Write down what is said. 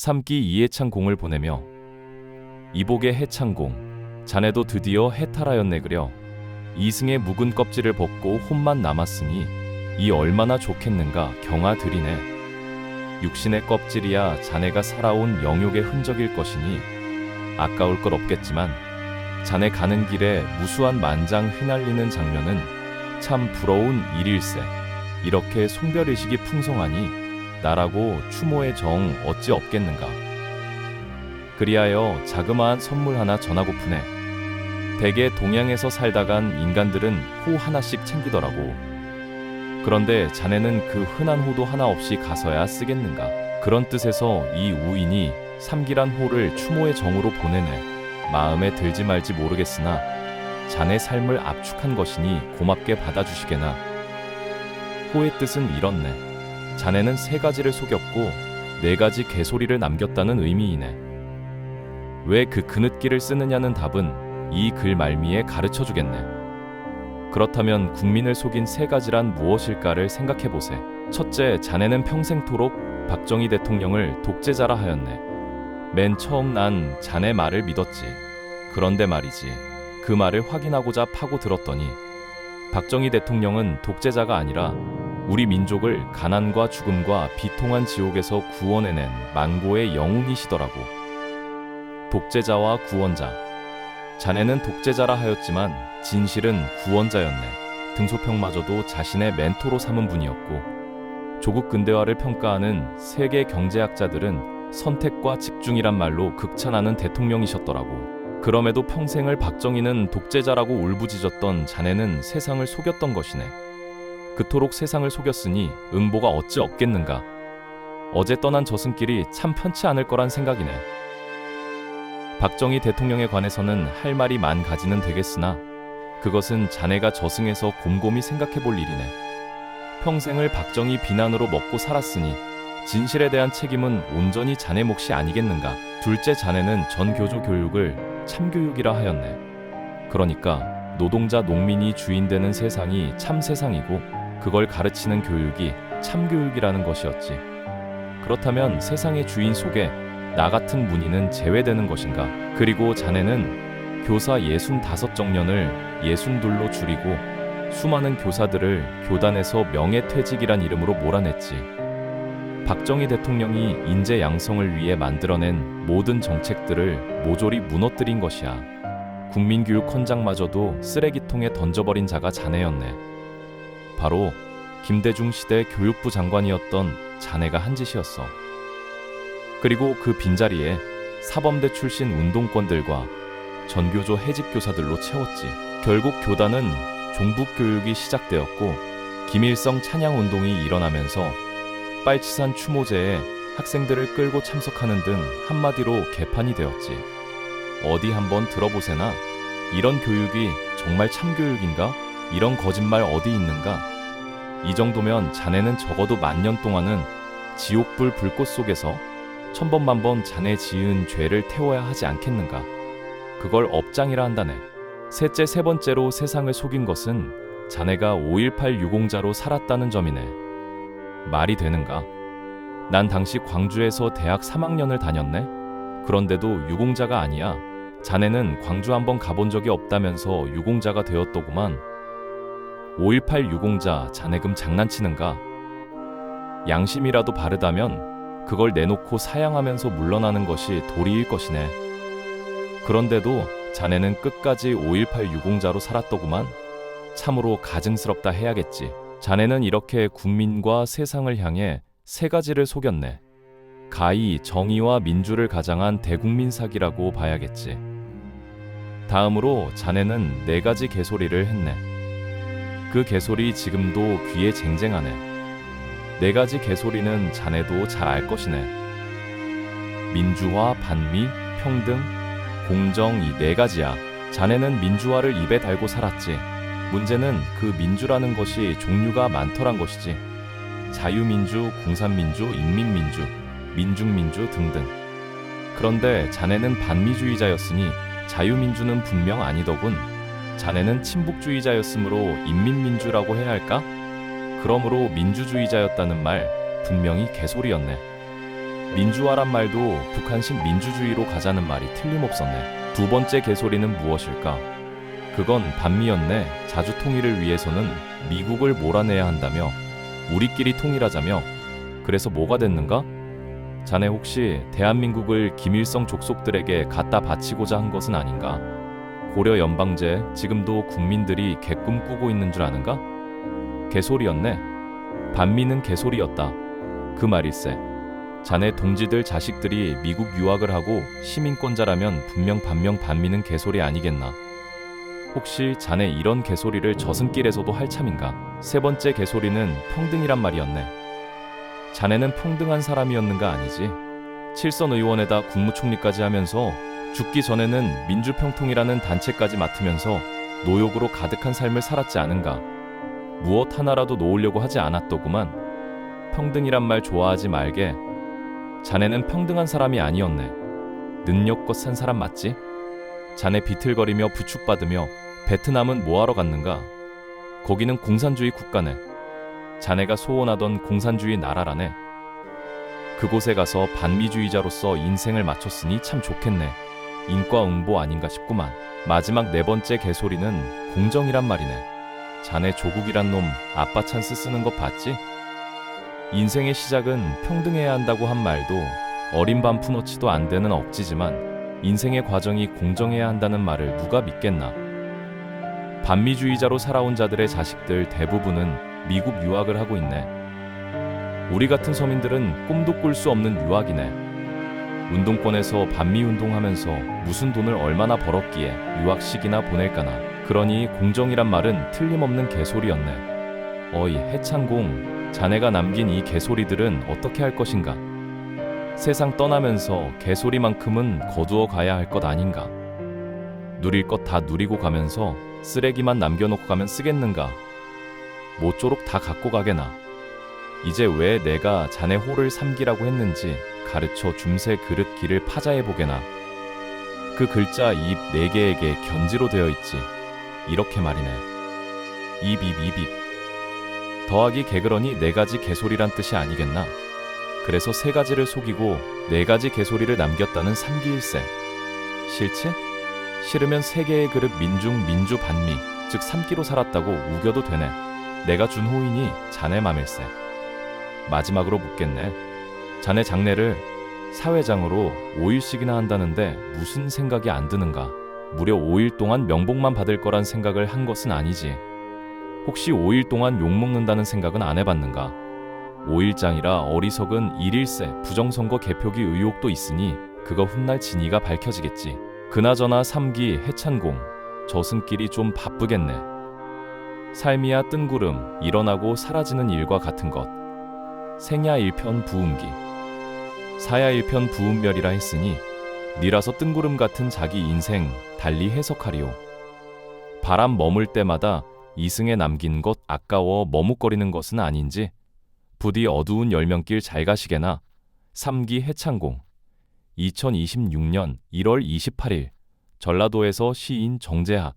삼기 이해찬 공을 보내며 이복의 해찬공, 자네도 드디어 해탈하였네 그려. 이승의 묵은 껍질을 벗고 혼만 남았으니 이 얼마나 좋겠는가 경아들이네. 육신의 껍질이야 자네가 살아온 영욕의 흔적일 것이니 아까울 것 없겠지만 자네 가는 길에 무수한 만장 휘날리는 장면은 참 부러운 일일세. 이렇게 송별의식이 풍성하니 나라고 추모의 정 어찌 없겠는가. 그리하여 자그마한 선물 하나 전하고프네. 대개 동양에서 살다간 인간들은 호 하나씩 챙기더라고. 그런데 자네는 그 흔한 호도 하나 없이 가서야 쓰겠는가. 그런 뜻에서 이 우인이 삼기란 호를 추모의 정으로 보내네. 마음에 들지 말지 모르겠으나 자네 삶을 압축한 것이니 고맙게 받아주시게나. 호의 뜻은 이렇네. 자네는 3가지를 속였고 4가지 개소리를 남겼다는 의미이네. 왜 그 그릇기를 쓰느냐는 답은 이 글 말미에 가르쳐주겠네. 그렇다면 국민을 속인 3가지란 무엇일까를 생각해보세. 첫째, 자네는 평생토록 박정희 대통령을 독재자라 하였네. 맨 처음 난 자네 말을 믿었지. 그런데 말이지, 그 말을 확인하고자 파고들었더니 박정희 대통령은 독재자가 아니라 우리 민족을 가난과 죽음과 비통한 지옥에서 구원해낸 망고의 영웅이시더라고. 독재자와 구원자. 자네는 독재자라 하였지만 진실은 구원자였네. 등소평마저도 자신의 멘토로 삼은 분이었고, 조국 근대화를 평가하는 세계 경제학자들은 선택과 집중이란 말로 극찬하는 대통령이셨더라고. 그럼에도 평생을 박정희는 독재자라고 울부짖었던 자네는 세상을 속였던 것이네. 그토록 세상을 속였으니 응보가 어찌 없겠는가. 어제 떠난 저승길이 참 편치 않을 거란 생각이네. 박정희 대통령에 관해서는 할 말이 만 가지는 되겠으나 그것은 자네가 저승에서 곰곰이 생각해 볼 일이네. 평생을 박정희 비난으로 먹고 살았으니 진실에 대한 책임은 온전히 자네 몫이 아니겠는가. 둘째, 자네는 전교조 교육을 참교육이라 하였네. 그러니까 노동자 농민이 주인 되는 세상이 참 세상이고 그걸 가르치는 교육이 참교육이라는 것이었지. 그렇다면 세상의 주인 속에 나 같은 문의는 제외되는 것인가? 그리고 자네는 교사 65정년을 62로 줄이고 수많은 교사들을 교단에서 명예퇴직이란 이름으로 몰아냈지. 박정희 대통령이 인재 양성을 위해 만들어낸 모든 정책들을 모조리 무너뜨린 것이야. 국민교육 헌장마저도 쓰레기통에 던져버린 자가 자네였네. 바로 김대중 시대 교육부 장관이었던 자네가 한 짓이었어. 그리고 그 빈자리에 사범대 출신 운동권들과 전교조 해직 교사들로 채웠지. 결국 교단은 종북교육이 시작되었고 김일성 찬양운동이 일어나면서 빨치산 추모제에 학생들을 끌고 참석하는 등 한마디로 개판이 되었지. 어디 한번 들어보세나. 이런 교육이 정말 참교육인가? 이런 거짓말 어디 있는가? 이 정도면 자네는 적어도 1000년 동안은 지옥불 불꽃 속에서 천번만번 자네 지은 죄를 태워야 하지 않겠는가? 그걸 업장이라 한다네. 셋째, 3번째로 세상을 속인 것은 자네가 5.18 유공자로 살았다는 점이네. 말이 되는가? 난 당시 광주에서 대학 3학년을 다녔네. 그런데도 유공자가 아니야. 자네는 광주 한번 가본 적이 없다면서 유공자가 되었더구만. 5.18 유공자 자네금 장난치는가? 양심이라도 바르다면 그걸 내놓고 사양하면서 물러나는 것이 도리일 것이네. 그런데도 자네는 끝까지 5.18 유공자로 살았더구만. 참으로 가증스럽다 해야겠지. 자네는 이렇게 국민과 세상을 향해 3가지를 속였네. 가히 정의와 민주를 가장한 대국민 사기라고 봐야겠지. 다음으로 자네는 4가지 개소리를 했네. 그 개소리 지금도 귀에 쟁쟁하네. 4가지 개소리는 자네도 잘 알 것이네. 민주화, 반미, 평등, 공정, 이 4가지야. 자네는 민주화를 입에 달고 살았지. 문제는 그 민주라는 것이 종류가 많더란 것이지. 자유민주, 공산민주, 인민민주, 민중민주 등등. 그런데 자네는 반미주의자였으니 자유민주는 분명 아니더군. 자네는 친북주의자였으므로 인민민주라고 해야 할까? 그러므로 민주주의자였다는 말 분명히 개소리였네. 민주화란 말도 북한식 민주주의로 가자는 말이 틀림없었네. 두 번째 개소리는 무엇일까? 그건 반미였네. 자주 통일을 위해서는 미국을 몰아내야 한다며, 우리끼리 통일하자며. 그래서 뭐가 됐는가? 자네 혹시 대한민국을 김일성 족속들에게 갖다 바치고자 한 것은 아닌가? 고려 연방제 지금도 국민들이 개꿈 꾸고 있는 줄 아는가? 개소리였네. 반미는 개소리였다. 그 말일세. 자네 동지들 자식들이 미국 유학을 하고 시민권자라면 분명 반미는 개소리 아니겠나? 혹시 자네 이런 개소리를 저승길에서도 할 참인가? 세 번째 개소리는 평등이란 말이었네. 자네는 평등한 사람이었는가? 아니지. 칠선 의원에다 국무총리까지 하면서 죽기 전에는 민주평통이라는 단체까지 맡으면서 노욕으로 가득한 삶을 살았지 않은가? 무엇 하나라도 놓으려고 하지 않았더구만. 평등이란 말 좋아하지 말게. 자네는 평등한 사람이 아니었네. 능력껏 산 사람 맞지? 자네 비틀거리며 부축받으며 베트남은 뭐하러 갔는가? 거기는 공산주의 국가네. 자네가 소원하던 공산주의 나라라네. 그곳에 가서 반미주의자로서 인생을 마쳤으니 참 좋겠네. 인과응보 아닌가 싶구만. 마지막 네 번째 개소리는 공정이란 말이네. 자네 조국이란 놈 아빠 찬스 쓰는 것 봤지? 인생의 시작은 평등해야 한다고 한 말도 어린 반푼어치도 안 되는 억지지만 인생의 과정이 공정해야 한다는 말을 누가 믿겠나? 반미주의자로 살아온 자들의 자식들 대부분은 미국 유학을 하고 있네. 우리 같은 서민들은 꿈도 꿀 수 없는 유학이네. 운동권에서 반미운동하면서 무슨 돈을 얼마나 벌었기에 유학식이나 보낼까나. 그러니 공정이란 말은 틀림없는 개소리였네. 어이 해창공, 자네가 남긴 이 개소리들은 어떻게 할 것인가? 세상 떠나면서 개소리만큼은 거두어 가야 할 것 아닌가? 누릴 것 다 누리고 가면서 쓰레기만 남겨놓고 가면 쓰겠는가? 모쪼록 다 갖고 가게나. 이제 왜 내가 자네 호를 삼기라고 했는지 가르쳐 줌새 그릇 길을 파자해보게나. 그 글자 입 4개에게 견지로 되어 있지. 이렇게 말이네. 입 더하기 개그러니 4가지 개소리란 뜻이 아니겠나? 그래서 3가지를 속이고 4가지 개소리를 남겼다는 삼기일세. 싫지? 싫으면 3개의 그릇 민주 반미 즉 3끼로 살았다고 우겨도 되네. 내가 준 호인이 자네 맘일세. 마지막으로 묻겠네. 자네 장례를 사회장으로 5일씩이나 한다는데 무슨 생각이 안 드는가? 무려 5일 동안 명복만 받을 거란 생각을 한 것은 아니지. 혹시 5일 동안 욕먹는다는 생각은 안 해봤는가? 5일장이라 어리석은 일일세 부정선거 개표기 의혹도 있으니 그거 훗날 진위가 밝혀지겠지. 그나저나 3기 해찬공, 저승길이 좀 바쁘겠네. 삶이야 뜬구름, 일어나고 사라지는 일과 같은 것. 생야 일편 부음기, 사야 일편 부음멸이라 했으니 니라서 뜬구름 같은 자기 인생 달리 해석하리오. 바람 머물 때마다 이승에 남긴 것 아까워 머뭇거리는 것은 아닌지. 부디 어두운 열명길 잘 가시게나. 3기 해창공. 2026년 1월 28일 전라도에서 시인 정재학.